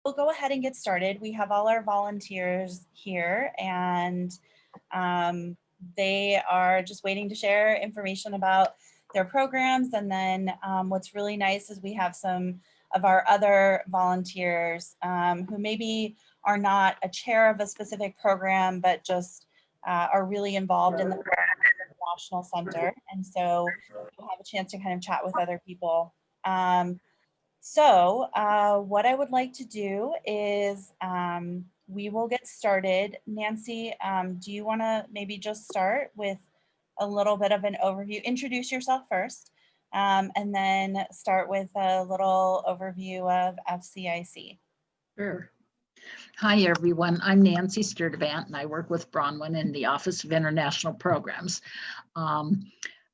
we'll go ahead and get started. We have all our volunteers here, and they are just waiting to share information about their programs. And then what's really nice is we have some of our other volunteers who maybe are not a chair of a specific program, but just are really involved in the National Center. And so you'll have a chance to kind of chat with other people. What I would like to do is we will get started. Nancy, do you want to maybe just start with a little bit of an overview? Introduce yourself first, and then start with a little overview of FCIC. Sure. Hi, everyone. I'm Nancy Sturdivant, and I work with Bronwyn in the Office of International Programs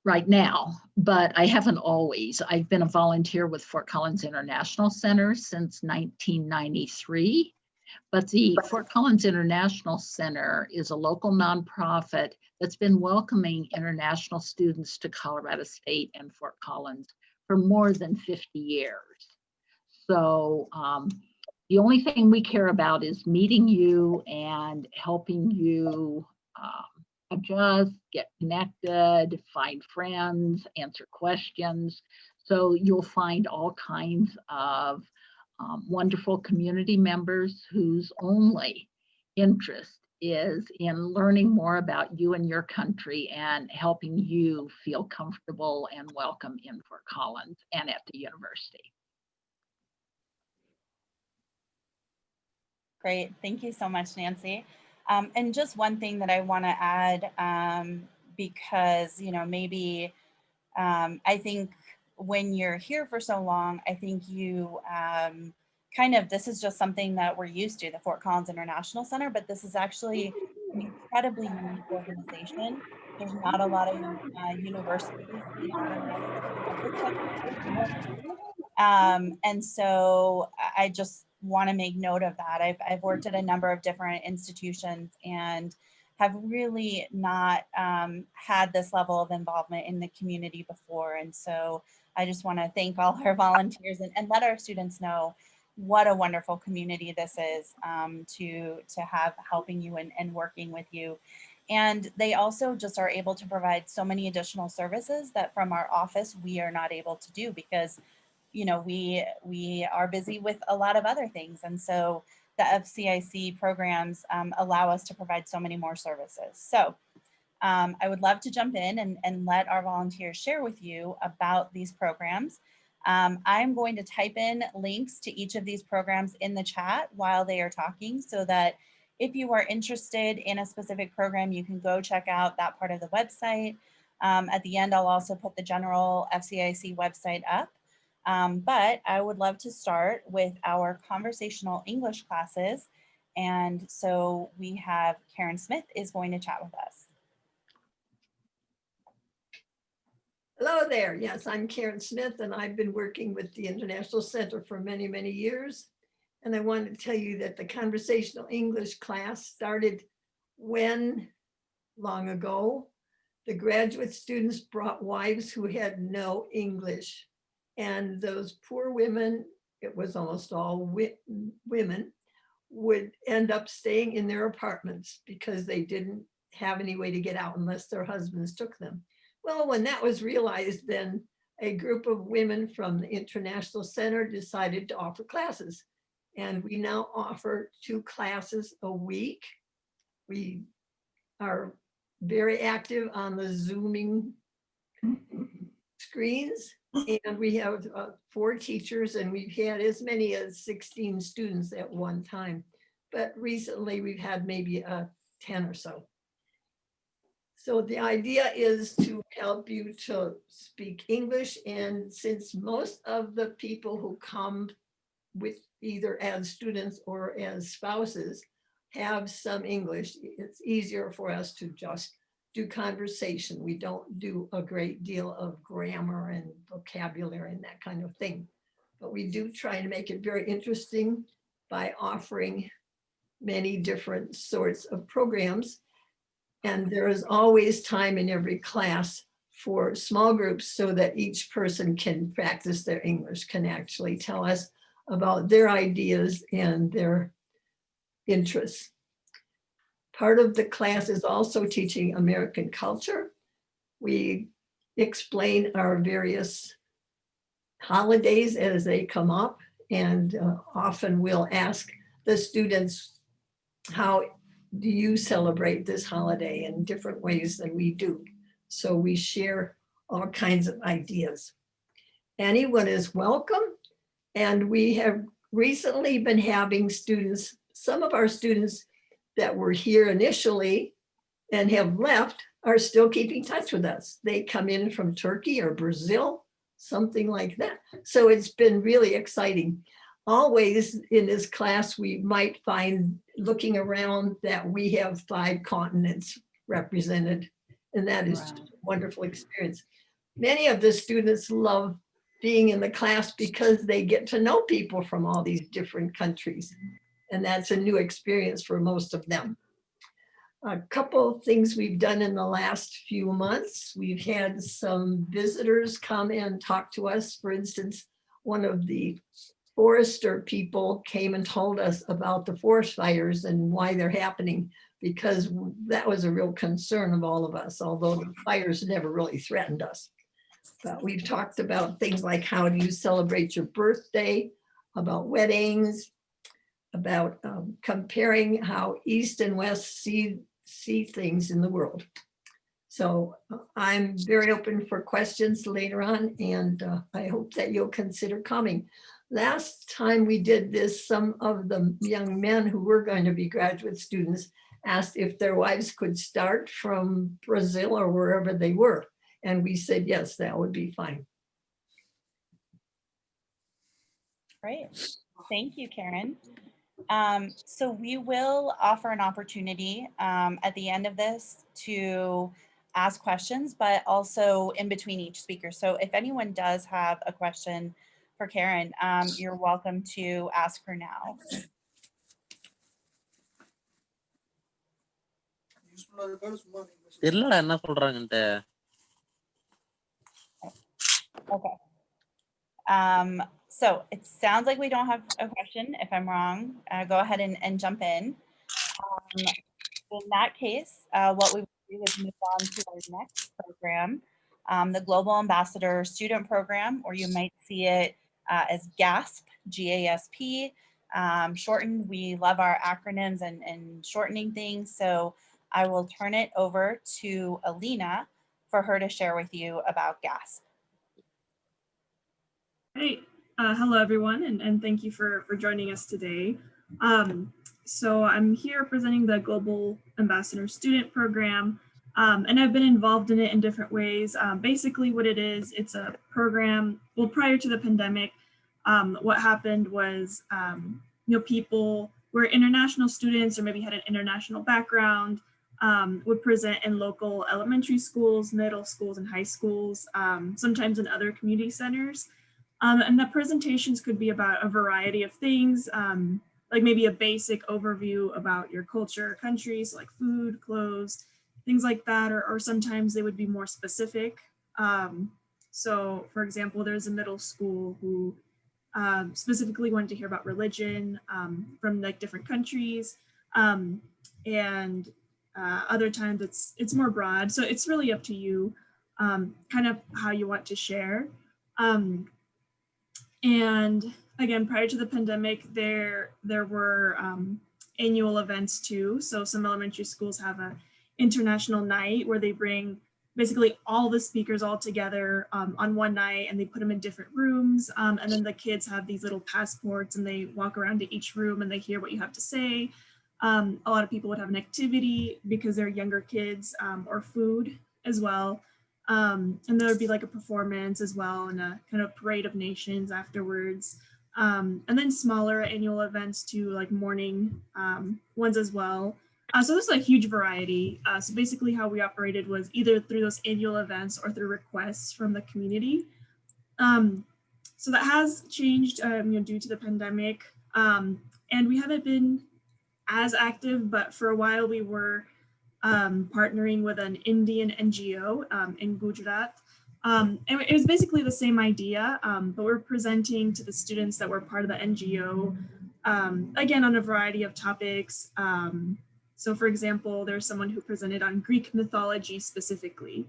right now, but I haven't always. I've been a volunteer with Fort Collins International Center since 1993, but the Fort Collins International Center is a local nonprofit that's been welcoming international students to Colorado State and Fort Collins for more than 50 years. So the only thing we care about is meeting you and helping you adjust, get connected, find friends, answer questions. So you'll find all kinds of wonderful community members whose only interest is in learning more about you and your country and helping you feel comfortable and welcome in Fort Collins and at the university. Great, thank you so much, Nancy. And just one thing that I want to add, because, you know, maybe I think when you're here for so long, I think you this is just something that we're used to, the Fort Collins International Center, but this is actually an incredibly unique organization. There's not a lot of universities in and so I just want to make note of that. I've worked at a number of different institutions and have really not had this level of involvement in the community before. And so I just want to thank all our volunteers and let our students know what a wonderful community this is to have helping you and working with you. And they also just are able to provide so many additional services that from our office we are not able to do because, you know, we are busy with a lot of other things. And so the FCIC programs allow us to provide so many more services. So I would love to jump in and let our volunteers share with you about these programs. I'm going to type in links to each of these programs in the chat while they are talking so that if you are interested in a specific program, you can go check out that part of the website. At the end, I'll also put the general FCIC website up. But I would love to start with our conversational English classes. And so we have Karen Smith is going to chat with us. Hello there. Yes, I'm Karen Smith, and I've been working with the International Center for many, many years. And I wanted to tell you that the conversational English class started when, long ago, the graduate students brought wives who had no English. And those poor women, it was almost all women, would end up staying in their apartments because they didn't have any way to get out unless their husbands took them. Well, when that was realized, then a group of women from the International Center decided to offer classes. And we now offer 2 classes a week. We are very active on the Zooming screens. And we have 4 teachers, and we've had as many as 16 students at one time. But recently we've had maybe 10 or so. So the idea is to help you to speak English. And since most of the people who come with either as students or as spouses have some English, it's easier for us to just do conversation. We don't do a great deal of grammar and vocabulary and that kind of thing. But we do try to make it very interesting by offering many different sorts of programs. And there is always time in every class for small groups so that each person can practice their English, can actually tell us about their ideas and their interests. Part of the class is also teaching American culture. We explain our various holidays as they come up, and often we'll ask the students, how do you celebrate this holiday in different ways than we do? So we share all kinds of ideas. Anyone is welcome. And we have recently been having students, some of our students that were here initially and have left are still keeping touch with us. They come in from Turkey or Brazil, something like that. So it's been really exciting. Always in this class, we might find, looking around, that we have 5 continents represented, and that is just a wonderful experience. Many of the students love being in the class because they get to know people from all these different countries, and that's a new experience for most of them. A couple of things we've done in the last few months. We've had some visitors come and talk to us. For instance, one of the forester people came and told us about the forest fires and why they're happening, because that was a real concern of all of us, although the fires never really threatened us. But we've talked about things like, how do you celebrate your birthday, about weddings, about comparing how East and West see things in the world. So I'm very open for questions later on, and I hope that you'll consider coming. Last time we did this, some of the young men who were going to be graduate students asked if their wives could start from Brazil or wherever they were. And we said, yes, that would be fine. Great. Thank you, Karen. So we will offer an opportunity at the end of this to ask questions, but also in between each speaker. So if anyone does have a question for Karen, you're welcome to ask her now. Okay. So it sounds like we don't have a question. If I'm wrong, go ahead and jump in. In that case, what we will do is move on to our next program, the Global Ambassador Student Program, or you might see it as GASP, G-A-S-P. Shortened, we love our acronyms and shortening things. So I will turn it over to Alina for her to share with you about GASP. Hey, hello everyone, and thank you for joining us today. So I'm here presenting the Global Ambassador Student Program, and I've been involved in it in different ways. Basically what it is, it's a program, well, prior to the pandemic, what happened was, people were international students or maybe had an international background, would present in local elementary schools, middle schools, and high schools, sometimes in other community centers. And the presentations could be about a variety of things, like maybe a basic overview about your culture, countries, like food, clothes, things like that, or sometimes they would be more specific. So for example, there's a middle school who specifically wanted to hear about religion from like different countries, and other times it's more broad. So it's really up to you, kind of how you want to share. And again, prior to the pandemic, there were annual events too. So some elementary schools have an international night where they bring basically all the speakers all together on one night, and they put them in different rooms. And then the kids have these little passports and they walk around to each room and they hear what you have to say. A lot of people would have an activity because they're younger kids, or food as well. And there would be like a performance as well, and a kind of parade of nations afterwards. And then smaller annual events too, like morning ones as well. So there's a huge variety. So basically how we operated was either through those annual events or through requests from the community. So that has changed due to the pandemic. And we haven't been as active, but for a while we were partnering with an Indian NGO in Gujarat. And it was basically the same idea, but we're presenting to the students that were part of the NGO, again, on a variety of topics. So for example, there's someone who presented on Greek mythology specifically.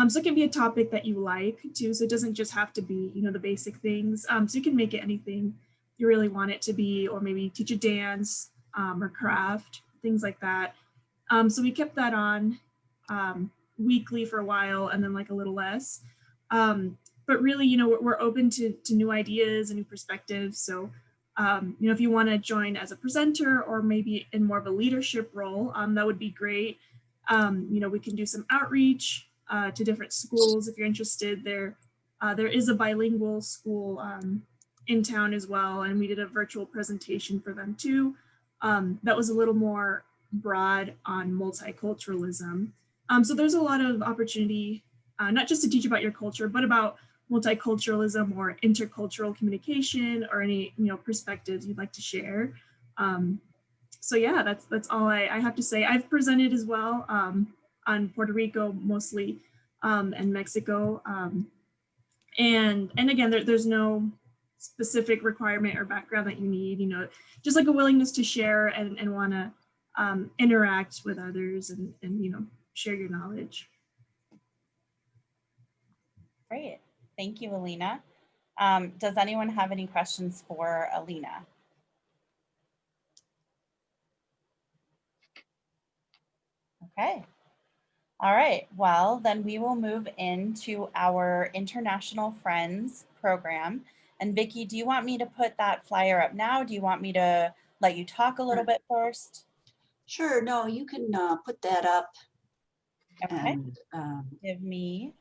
So it can be a topic that you like too. So it doesn't just have to be, you know, the basic things. So you can make it anything you really want it to be, or maybe teach a dance or craft, things like that. So we kept that on weekly for a while, and then like a little less. But really, you know, we're open to new ideas and new perspectives. So, you know, if you want to join as a presenter or maybe in more of a leadership role, that would be great. You know, we can do some outreach to different schools if you're interested. There is a bilingual school in town as well, and we did a virtual presentation for them too. That was a little more broad on multiculturalism. So there's a lot of opportunity, not just to teach about your culture, but about multiculturalism or intercultural communication or any, you know, perspectives you'd like to share. So yeah, that's all I have to say. I've presented as well on Puerto Rico mostly and Mexico. And again, there's no specific requirement or background that you need, you know, just like a willingness to share and want to interact with others and, you know, share your knowledge. Great. Thank you, Alina. Does anyone have any questions for Alina? Okay. All right. Well, then we will move into our International Friends program. And Vicki, do you want me to put that flyer up now? Do you want me to let you talk a little bit first? Sure, no, you can put that up. Okay. And Give me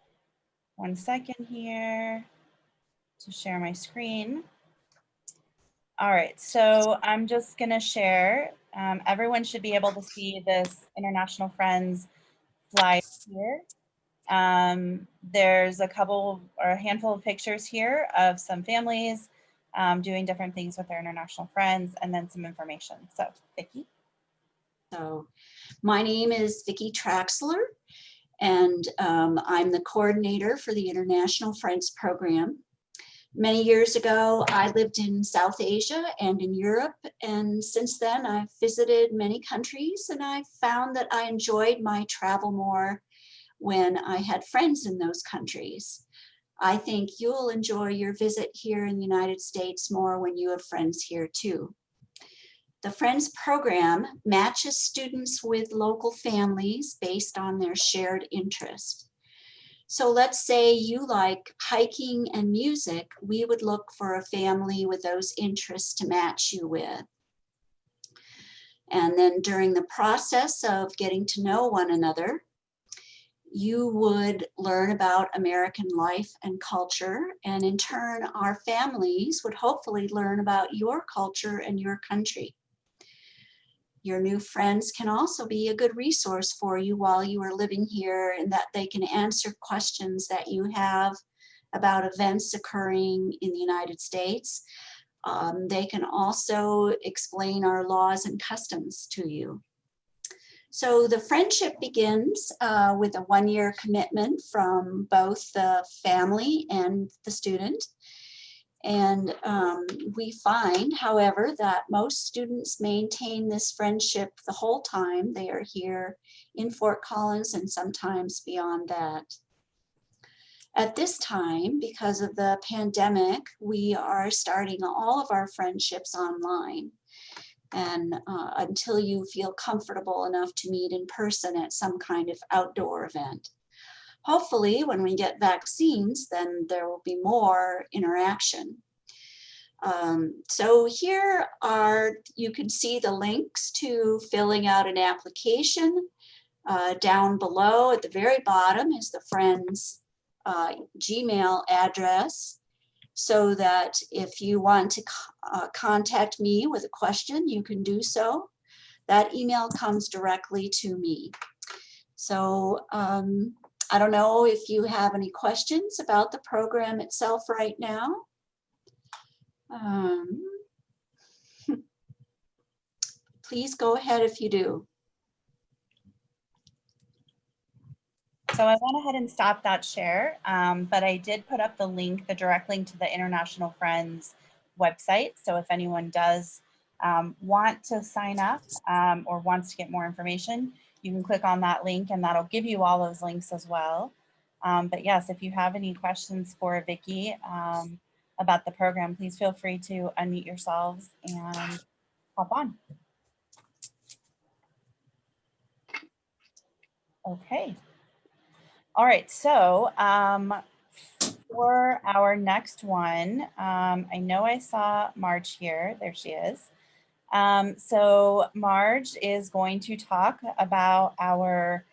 1 second here to share my screen. All right, so I'm just gonna share. Everyone should be able to see this International Friends flyer here. There's a couple or a handful of pictures here of some families doing different things with their international friends, and then some information. So, Vicki. so my name is Vicki Traxler, and I'm the coordinator for the International Friends program. Many years ago, I lived in South Asia and in Europe, and since then I've visited many countries, and I found that I enjoyed my travel more when I had friends in those countries. I think you'll enjoy your visit here in the United States more when you have friends here too. The Friends program matches students with local families based on their shared interest. So let's say you like hiking and music, we would look for a family with those interests to match you with. And then during the process of getting to know one another, you would learn about American life and culture, and in turn, our families would hopefully learn about your culture and your country. Your new friends can also be a good resource for you while you are living here, in that they can answer questions that you have about events occurring in the United States. They can also explain our laws and customs to you. So the friendship begins with a one-year commitment from both the family and the student. And we find, however, that most students maintain this friendship the whole time they are here in Fort Collins, and sometimes beyond that. At this time, because of the pandemic, we are starting all of our friendships online. And until you feel comfortable enough to meet in person at some kind of outdoor event. Hopefully, when we get vaccines, then there will be more interaction. So here are, you can see the links to filling out an application. Down below at the very bottom is the Friends Gmail address, so that if you want to contact me with a question, you can do so. That email comes directly to me. So I don't know if you have any questions about the program itself right now. Please go ahead if you do. So So I went ahead and stopped that share, but I did put up the link, the direct link to the International Friends website. So if anyone does want to sign up or wants to get more information, you can click on that link and that'll give you all those links as well. But yes, if you have any questions for Vicki about the program, please feel free to unmute yourselves and hop on. Okay. All right, so for our next one, I know I saw Marge here. There she is. So Marge is going to talk about our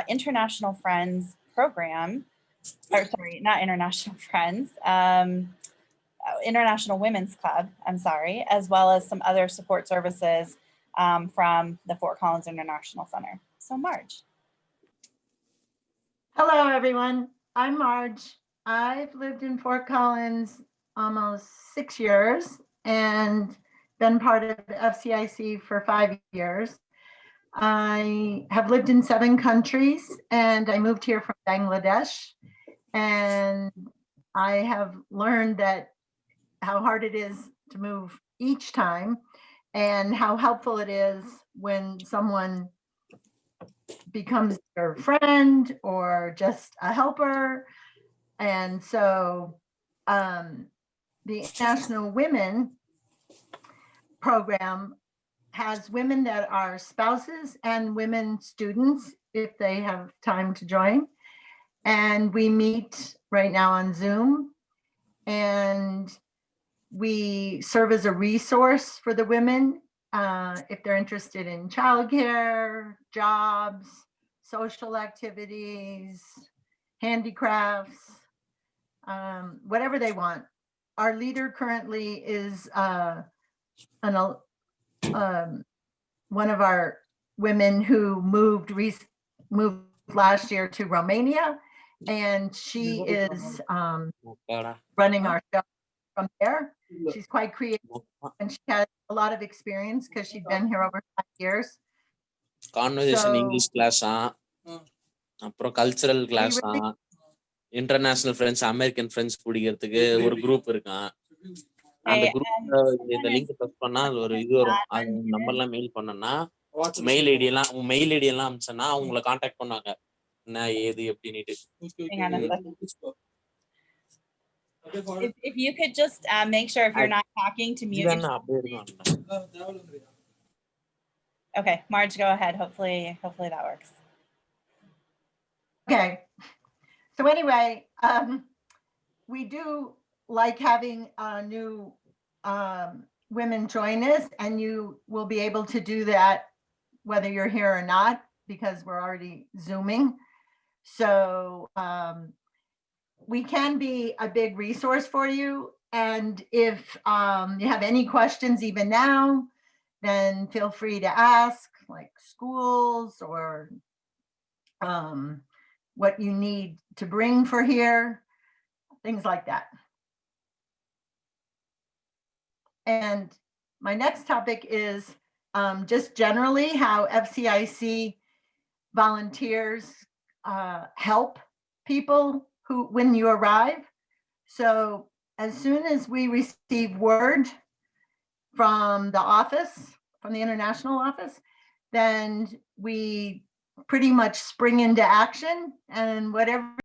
International Friends program, or sorry, not International Friends, International Women's Club, I'm sorry, as well as some other support services from the Fort Collins International Center. So Marge. Hello, everyone. I'm Marge. I've lived in Fort Collins almost 6 years and been part of FCIC for 5 years. I have lived in 7 countries and I moved here from Bangladesh. And I have learned that how hard it is to move each time and how helpful it is when someone becomes your friend or just a helper. And so the International Women program has women that are spouses and women students if they have time to join. And we meet right now on Zoom, and we serve as a resource for the women if they're interested in childcare, jobs, social activities, handicrafts, whatever they want. Our leader currently is one of our women who moved last year to Romania, and she is running our show from there. She's quite creative and she has a lot of experience because she's been here over 5 years. Conversation English class, அப்புறம் cultural class, international friends, American friends பிடிக்கிறதுக்கு ஒரு group இருக்கான். அந்த குரூப்ல இந்த link press பண்ணா அது ஒரு இது வரும். அது நம்பர்லாம் மெயில் பண்ணனா மெயில் ஐடி எல்லாம் அனுப்பிச்சனா அவங்கள கான்டாக்ட் பண்ணாங்க என்ன ஏது எப்படின்னுட்டு. If you could just make sure if you're not talking to mute. Okay, Marge, go ahead. Hopefully that works. Okay. So anyway, we do like having new women join us, and you will be able to do that whether you're here or not because we're already Zooming. So we can be a big resource for you. And if you have any questions even now, then feel free to ask, like schools or what you need to bring for here, things like that. And my next topic is just generally how FCIC volunteers help people when you arrive. So as soon as we receive word from the office, from the international office, then we pretty much spring into action, and whatever